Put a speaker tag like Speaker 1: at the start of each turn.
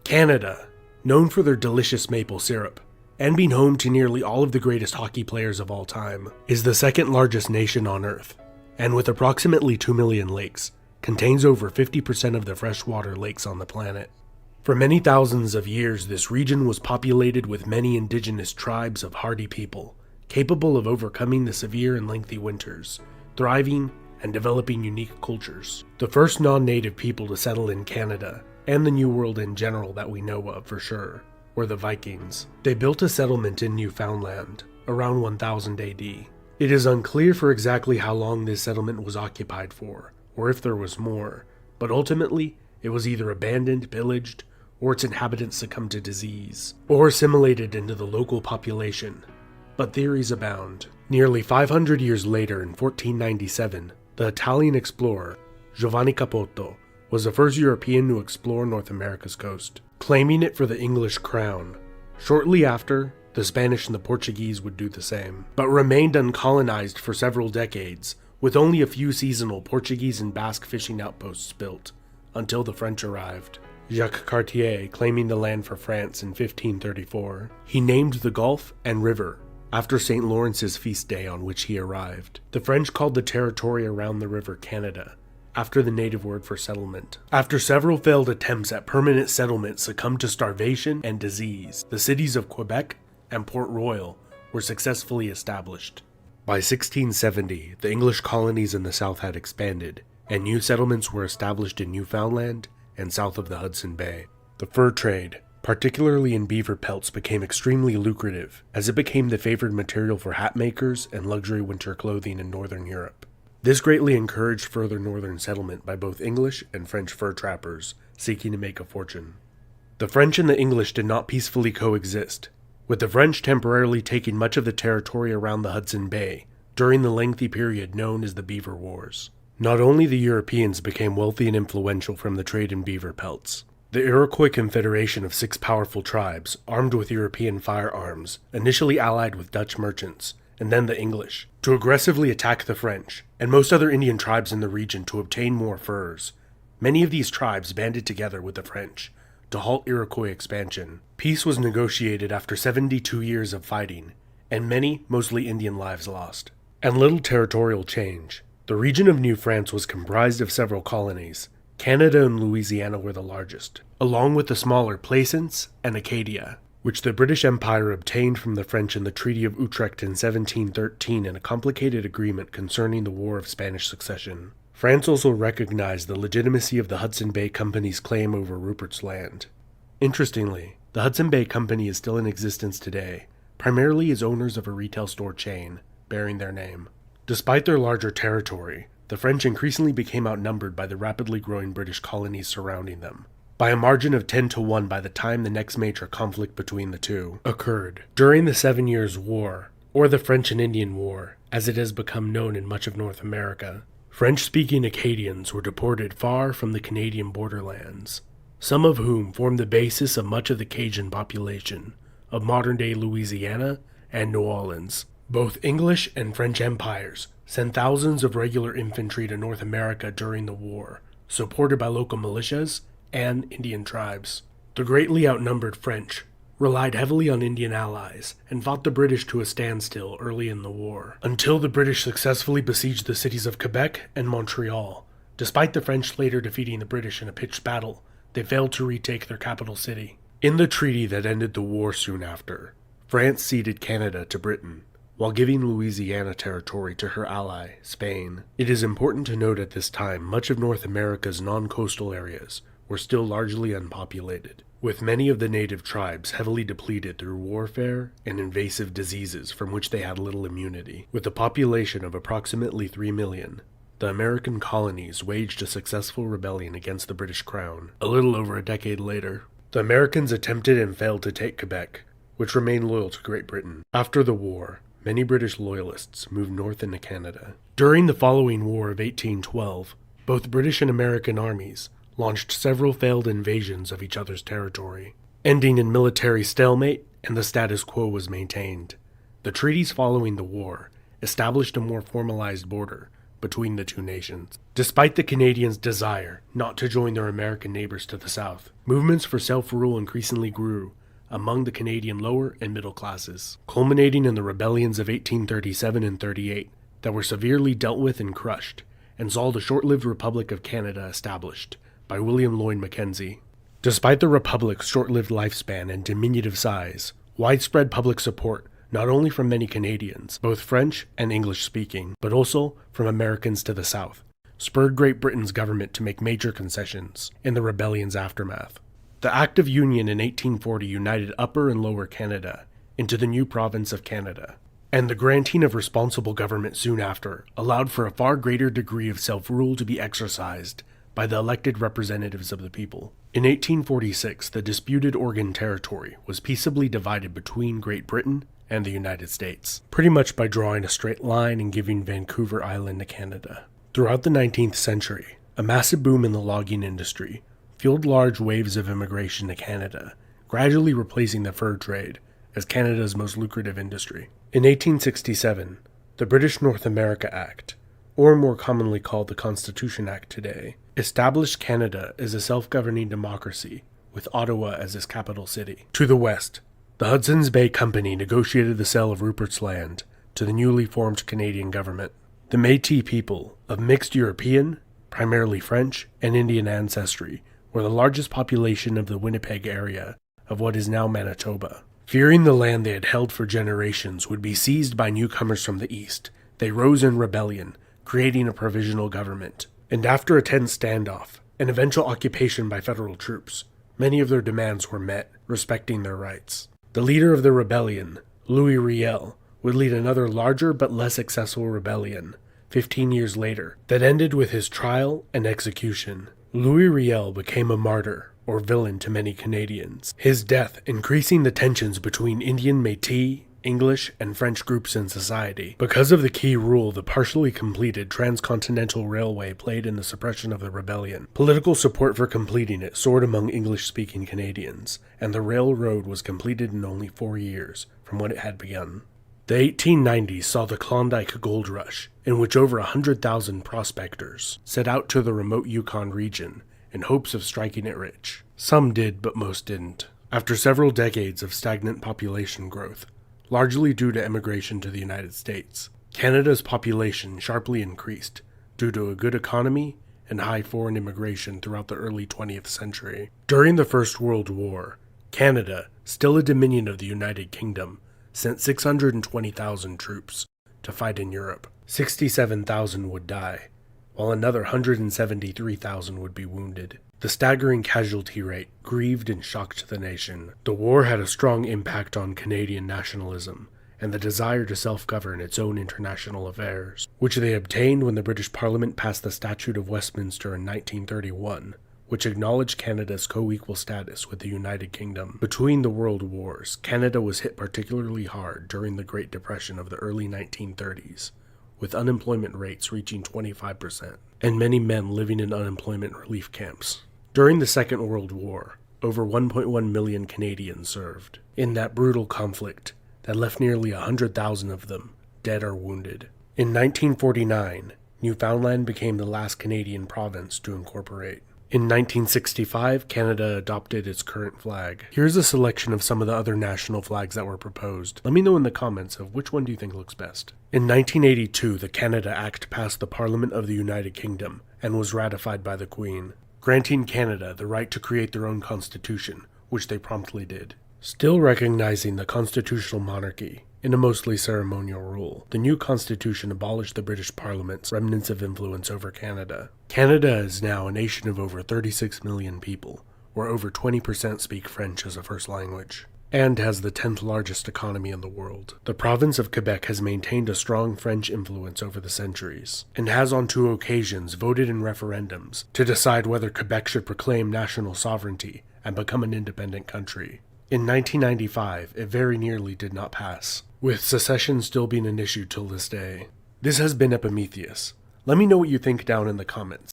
Speaker 1: Canada, known for their delicious maple syrup, and being home to nearly all of the greatest hockey players of all time, is the second largest nation on Earth, and with approximately 2 million lakes, contains over 50% of the freshwater lakes on the planet. For many thousands of years, this region was populated with many indigenous tribes of hardy people, capable of overcoming the severe and lengthy winters, thriving and developing unique cultures. The first non-native people to settle in Canada, and the New World in general that we know of for sure, were the Vikings. They built a settlement in Newfoundland around 1000 AD. It is unclear for exactly how long this settlement was occupied for, or if there was more, but ultimately it was either abandoned, pillaged, or its inhabitants succumbed to disease, or assimilated into the local population. But theories abound. Nearly 500 years later, in 1497, the Italian explorer Giovanni Capoto was the first European to explore North America's coast, claiming it for the English crown. Shortly after, the Spanish and the Portuguese would do the same, but remained uncolonized for several decades, with only a few seasonal Portuguese and Basque fishing outposts built, until the French arrived. Jacques Cartier claiming the land for France in 1534. He named the gulf and river after St. Lawrence's feast day on which he arrived. The French called the territory around the river Canada, after the native word for settlement. After several failed attempts at permanent settlement succumbed to starvation and disease, the cities of Quebec and Port Royal were successfully established. By 1670, the English colonies in the south had expanded, and new settlements were established in Newfoundland and south of the Hudson Bay. The fur trade, particularly in beaver pelts, became extremely lucrative, as it became the favored material for hat makers and luxury winter clothing in northern Europe. This greatly encouraged further northern settlement by both English and French fur trappers seeking to make a fortune. The French and the English did not peacefully coexist, with the French temporarily taking much of the territory around the Hudson Bay during the lengthy period known as the Beaver Wars. Not only the Europeans became wealthy and influential from the trade in beaver pelts. The Iroquois Confederation of 6 powerful tribes, armed with European firearms, initially allied with Dutch merchants, and then the English, to aggressively attack the French, and most other Indian tribes in the region to obtain more furs. Many of these tribes banded together with the French to halt Iroquois expansion. Peace was negotiated after 72 years of fighting, and many, mostly Indian lives lost. And little territorial change. The region of New France was comprised of several colonies. Canada and Louisiana were the largest, along with the smaller Plaisance and Acadia, which the British Empire obtained from the French in the Treaty of Utrecht in 1713 in a complicated agreement concerning the War of Spanish Succession. France also recognized the legitimacy of the Hudson Bay Company's claim over Rupert's Land. Interestingly, the Hudson Bay Company is still in existence today, primarily as owners of a retail store chain, bearing their name. Despite their larger territory, the French increasingly became outnumbered by the rapidly growing British colonies surrounding them, by a margin of 10-1 by the time the next major conflict between the two occurred. During the 7 Years' War, or the French and Indian War, as it has become known in much of North America, French-speaking Acadians were deported far from the Canadian borderlands, some of whom formed the basis of much of the Cajun population of modern-day Louisiana and New Orleans. Both English and French empires sent thousands of regular infantry to North America during the war, supported by local militias and Indian tribes. The greatly outnumbered French relied heavily on Indian allies and fought the British to a standstill early in the war, until the British successfully besieged the cities of Quebec and Montreal. Despite the French later defeating the British in a pitched battle, they failed to retake their capital city. In the treaty that ended the war soon after, France ceded Canada to Britain, while giving Louisiana territory to her ally, Spain. It is important to note at this time much of North America's non-coastal areas were still largely unpopulated, with many of the native tribes heavily depleted through warfare and invasive diseases from which they had little immunity. With a population of approximately 3 million, the American colonies waged a successful rebellion against the British Crown. A little over a decade later, the Americans attempted and failed to take Quebec, which remained loyal to Great Britain. After the war, many British loyalists moved north into Canada. During the following War of 1812, both British and American armies launched several failed invasions of each other's territory, ending in military stalemate, and the status quo was maintained. The treaties following the war established a more formalized border between the two nations. Despite the Canadians' desire not to join their American neighbors to the south, movements for self-rule increasingly grew among the Canadian lower and middle classes, culminating in the rebellions of 1837 and 38 that were severely dealt with and crushed, and saw the short-lived Republic of Canada established by William Lloyd Mackenzie. Despite the Republic's short-lived lifespan and diminutive size, widespread public support, not only from many Canadians, both French and English-speaking, but also from Americans to the south, spurred Great Britain's government to make major concessions in the rebellion's aftermath. The Act of Union in 1840 united Upper and Lower Canada into the new province of Canada, and the granting of responsible government soon after allowed for a far greater degree of self-rule to be exercised by the elected representatives of the people. In 1846, the disputed Oregon Territory was peaceably divided between Great Britain and the United States, pretty much by drawing a straight line and giving Vancouver Island to Canada. Throughout the 19th century, a massive boom in the logging industry fueled large waves of immigration to Canada, gradually replacing the fur trade as Canada's most lucrative industry. In 1867, the British North America Act, or more commonly called the Constitution Act today, established Canada as a self-governing democracy with Ottawa as its capital city. To the west, the Hudson's Bay Company negotiated the sale of Rupert's Land to the newly formed Canadian government. The Métis people, of mixed European, primarily French, and Indian ancestry, were the largest population of the Winnipeg area of what is now Manitoba. Fearing the land they had held for generations would be seized by newcomers from the east, they rose in rebellion, creating a provisional government. And after a tense standoff, and eventual occupation by federal troops, many of their demands were met, respecting their rights. The leader of the rebellion, Louis Riel, would lead another larger but less successful rebellion 15 years later that ended with his trial and execution. Louis Riel became a martyr, or villain, to many Canadians, his death increasing the tensions between Indian Métis, English, and French groups in society. Because of the key role the partially completed Transcontinental Railway played in the suppression of the rebellion, political support for completing it soared among English-speaking Canadians, and the railroad was completed in only 4 years from when it had begun. The 1890s saw the Klondike Gold Rush, in which over 100,000 prospectors set out to the remote Yukon region in hopes of striking it rich. Some did, but most didn't. After several decades of stagnant population growth, largely due to emigration to the United States, Canada's population sharply increased due to a good economy and high foreign immigration throughout the early 20th century. During the First World War, Canada, still a dominion of the United Kingdom, sent 620,000 troops to fight in Europe. 67,000 would die, while another 173,000 would be wounded. The staggering casualty rate grieved and shocked the nation. The war had a strong impact on Canadian nationalism and the desire to self-govern its own international affairs, which they obtained when the British Parliament passed the Statute of Westminster in 1931, which acknowledged Canada's co-equal status with the United Kingdom. Between the World Wars, Canada was hit particularly hard during the Great Depression of the early 1930s, with unemployment rates reaching 25%, and many men living in unemployment relief camps. During the Second World War, over 1.1 million Canadians served in that brutal conflict that left nearly 100,000 of them dead or wounded. In 1949, Newfoundland became the last Canadian province to incorporate. In 1965, Canada adopted its current flag. Here's a selection of some of the other national flags that were proposed. Let me know in the comments of which one do you think looks best. In 1982, the Canada Act passed the Parliament of the United Kingdom and was ratified by the Queen, granting Canada the right to create their own constitution, which they promptly did. Still recognizing the constitutional monarchy in a mostly ceremonial rule, the new constitution abolished the British Parliament's remnants of influence over Canada. Canada is now a nation of over 36 million people, where over 20% speak French as a first language, and has the 10th largest economy in the world. The province of Quebec has maintained a strong French influence over the centuries, and has on 2 occasions voted in referendums to decide whether Quebec should proclaim national sovereignty and become an independent country. In 1995, it very nearly did not pass, with secession still being an issue till this day. This has been Epimetheus. Let me know what you think down in the comments.